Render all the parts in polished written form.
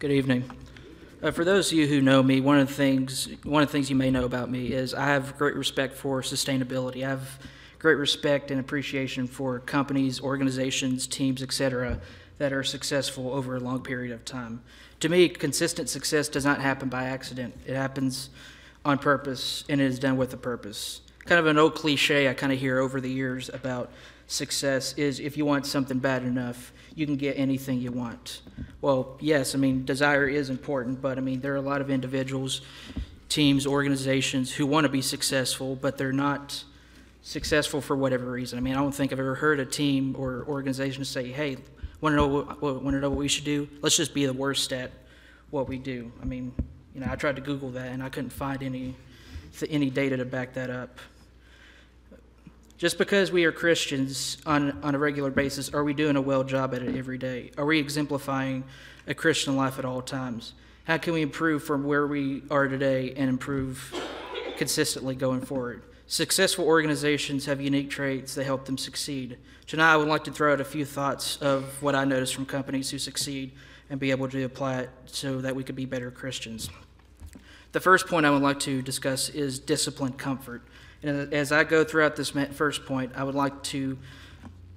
Good evening. For those of you who know me, one of the things you may know about me is I have great respect for sustainability. I have great respect and appreciation for companies, organizations, teams, etc., that are successful over a long period of time. To me, consistent success does not happen by accident. It happens on purpose, and it is done with a purpose. Kind of an old cliche I kind of hear over the years about success is if you want something bad enough, you can get anything you want. Well, yes, desire is important, but there are a lot of individuals, teams, organizations who want to be successful, but they're not successful for whatever reason. I don't think I've ever heard a team or organization say, hey, want to know what we should do? Let's just be the worst at what we do. I tried to Google that, and I couldn't find any data to back that up. Just because we are Christians on a regular basis, are we doing a well job at it every day? Are we exemplifying a Christian life at all times? How can we improve from where we are today and improve consistently going forward? Successful organizations have unique traits that help them succeed. Tonight, I would like to throw out a few thoughts of what I noticed from companies who succeed and be able to apply it so that we could be better Christians. The first point I would like to discuss is disciplined comfort. And as I go throughout this first point, I would like to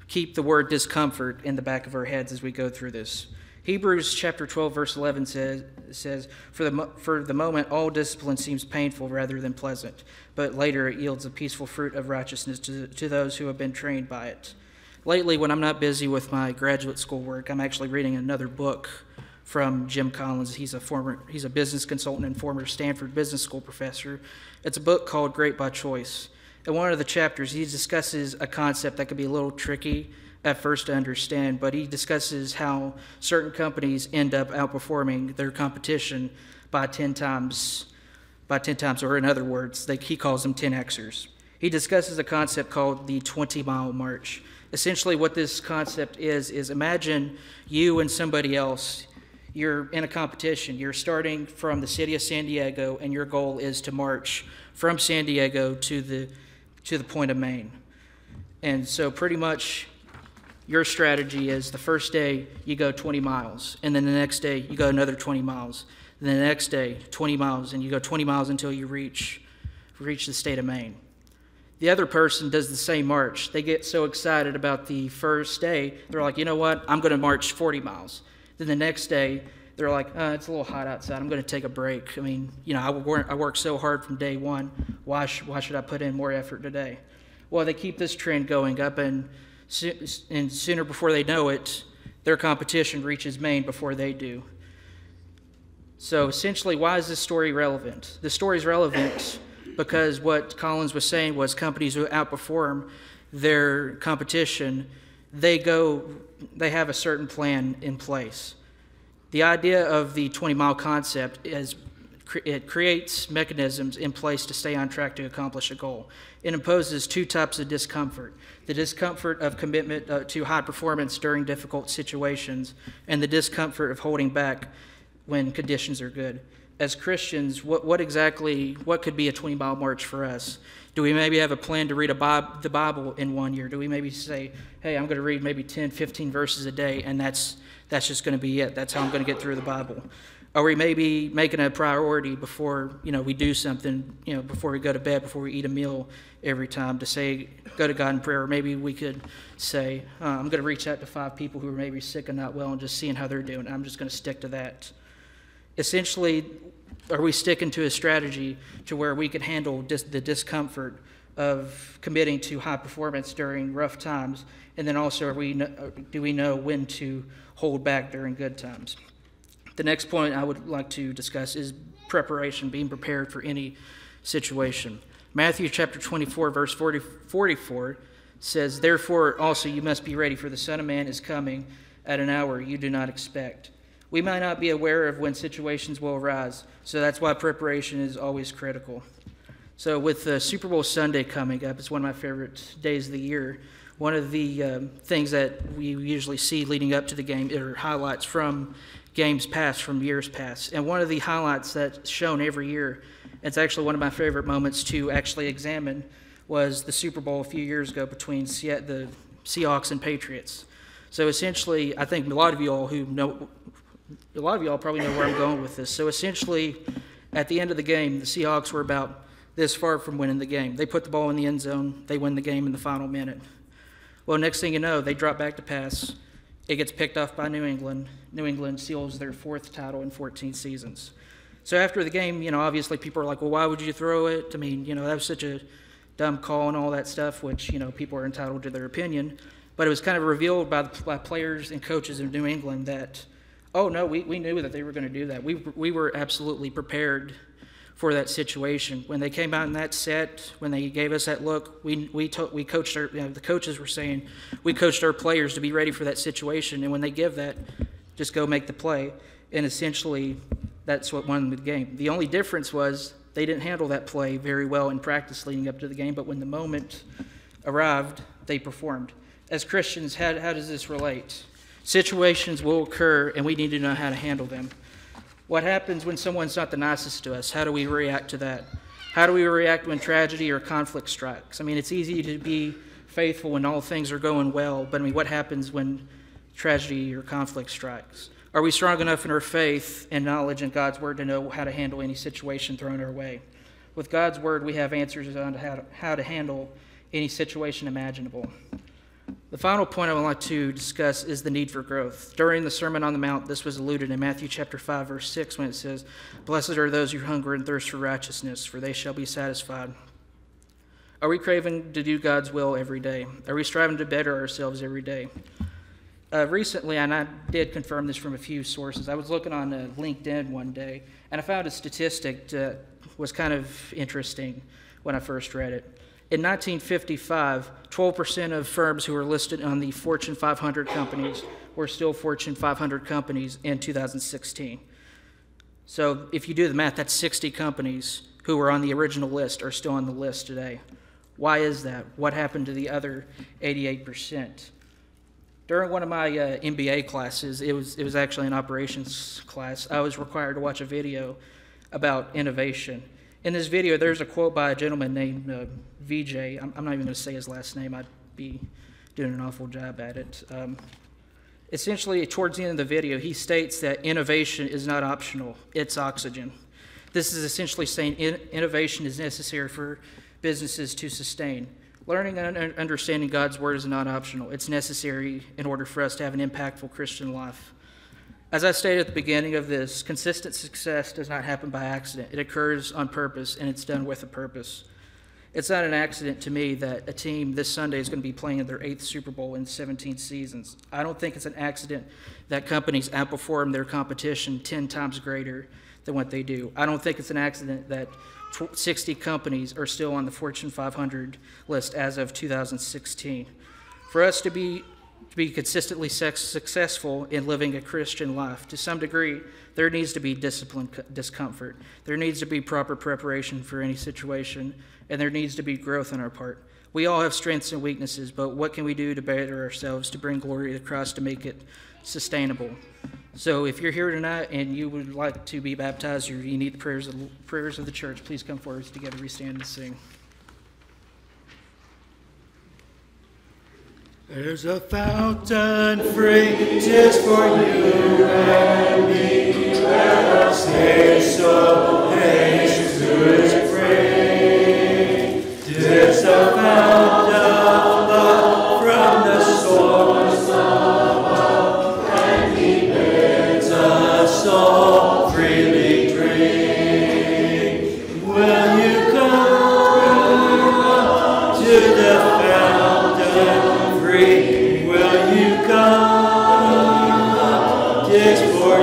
keep the word discomfort in the back of our heads as we go through this. Hebrews chapter 12, verse 11 says, For the moment, all discipline seems painful rather than pleasant, but later it yields a peaceful fruit of righteousness to those who have been trained by it. Lately, when I'm not busy with my graduate school work, I'm actually reading another book from Jim Collins. He's a business consultant and former Stanford Business School professor. It's a book called Great by Choice. In one of the chapters, he discusses a concept that could be a little tricky at first to understand, but he discusses how certain companies end up outperforming their competition by 10 times, or in other words, he calls them 10Xers. He discusses a concept called the 20-mile march. Essentially what this concept is imagine you and somebody else. You're in a competition. You're starting from the city of San Diego, and your goal is to march from San Diego to the point of Maine. And so pretty much your strategy is the first day you go 20 miles, and then the next day you go another 20 miles, and then the next day 20 miles, and you go 20 miles until you reach the state of Maine. The other person does the same march. They get so excited about the first day, they're like, you know what, I'm going to march 40 miles. Then the next day, they're like, it's a little hot outside. I'm going to take a break. I worked so hard from day one. Why should I put in more effort today? Well, they keep this trend going up, and sooner before they know it, their competition reaches Maine before they do. So essentially, why is this story relevant? The story is relevant because what Collins was saying was companies who outperform their competition, they have a certain plan in place. The idea of the 20-mile concept is it creates mechanisms in place to stay on track to accomplish a goal. It imposes two types of discomfort: the discomfort of commitment to high performance during difficult situations, and the discomfort of holding back when conditions are good. As Christians, what could be a 20-mile march for us? Do we maybe have a plan to read the Bible in 1 year? Do we maybe say, hey, I'm going to read maybe 10, 15 verses a day, and that's just going to be it. That's how I'm going to get through the Bible. Are we maybe making a priority before we do something, before we go to bed, before we eat a meal every time, to say, go to God in prayer? Or maybe we could say, I'm going to reach out to 5 people who are maybe sick and not well and just seeing how they're doing. I'm just going to stick to that. Essentially, are we sticking to a strategy to where we can handle the discomfort of committing to high performance during rough times? And then also, do we know when to hold back during good times? The next point I would like to discuss is preparation, being prepared for any situation. Matthew chapter 24, verse 44 says, Therefore also you must be ready, for the Son of Man is coming at an hour you do not expect. We might not be aware of when situations will arise, so that's why preparation is always critical. So with the Super Bowl Sunday coming up, it's one of my favorite days of the year. One of the things that we usually see leading up to the game are highlights from games past, from years past. And one of the highlights that's shown every year, it's actually one of my favorite moments to actually examine, was the Super Bowl a few years ago between the Seahawks and Patriots. So essentially, I think a lot of you all who A lot of y'all probably know where I'm going with this. So essentially, at the end of the game, the Seahawks were about this far from winning the game. They put the ball in the end zone. They win the game in the final minute. Well, next thing you know, they drop back to pass. It gets picked off by New England. New England seals their 4th title in 14 seasons. So after the game, obviously people are like, well, why would you throw it? I mean, that was such a dumb call and all that stuff, which, people are entitled to their opinion. But it was kind of revealed by players and coaches in New England that, oh, no, we knew that they were going to do that. We were absolutely prepared for that situation. When they came out in that set, when they gave us that look, we coached our, the coaches were saying, we coached our players to be ready for that situation. And when they give that, just go make the play. And essentially, that's what won the game. The only difference was they didn't handle that play very well in practice leading up to the game, but when the moment arrived, they performed. As Christians, how does this relate? Situations will occur, and we need to know how to handle them. What happens when someone's not the nicest to us? How do we react to that? How do we react when tragedy or conflict strikes? I mean, it's easy to be faithful when all things are going well, but what happens when tragedy or conflict strikes? Are we strong enough in our faith and knowledge in God's word to know how to handle any situation thrown our way? With God's word, we have answers on how to handle any situation imaginable. The final point I would like to discuss is the need for growth. During the Sermon on the Mount, this was alluded in Matthew chapter 5, verse 6, when it says, "Blessed are those who hunger and thirst for righteousness, for they shall be satisfied." Are we craving to do God's will every day? Are we striving to better ourselves every day? Recently, and I did confirm this from a few sources, I was looking on LinkedIn one day, and I found a statistic that was kind of interesting when I first read it. In 1955, 12% of firms who were listed on the Fortune 500 companies were still Fortune 500 companies in 2016. So if you do the math, that's 60 companies who were on the original list are still on the list today. Why is that? What happened to the other 88%? During one of my MBA classes, it was actually an operations class, I was required to watch a video about innovation. In this video, there's a quote by a gentleman named VJ. I'm not even going to say his last name. I'd be doing an awful job at it. Essentially, towards the end of the video, he states that innovation is not optional. It's oxygen. This is essentially saying innovation is necessary for businesses to sustain. Learning and understanding God's word is not optional. It's necessary in order for us to have an impactful Christian life. As I stated at the beginning of this, consistent success does not happen by accident. It occurs on purpose, and it's done with a purpose. It's not an accident to me that a team this Sunday is going to be playing in their 8th Super Bowl in 17 seasons. I don't think it's an accident that companies outperform their competition 10 times greater than what they do. I don't think it's an accident that 60 companies are still on the Fortune 500 list as of 2016. For us to be consistently successful in living a Christian life, to some degree, there needs to be discomfort. There needs to be proper preparation for any situation, and there needs to be growth on our part. We all have strengths and weaknesses, but what can we do to better ourselves, to bring glory to Christ, to make it sustainable? So if you're here tonight and you would like to be baptized or you need the prayers of the church, please come forward together. We stand and sing. There's a fountain free, 'tis for you and me. Let us haste, oh, haste to its free. 'Tis the fountain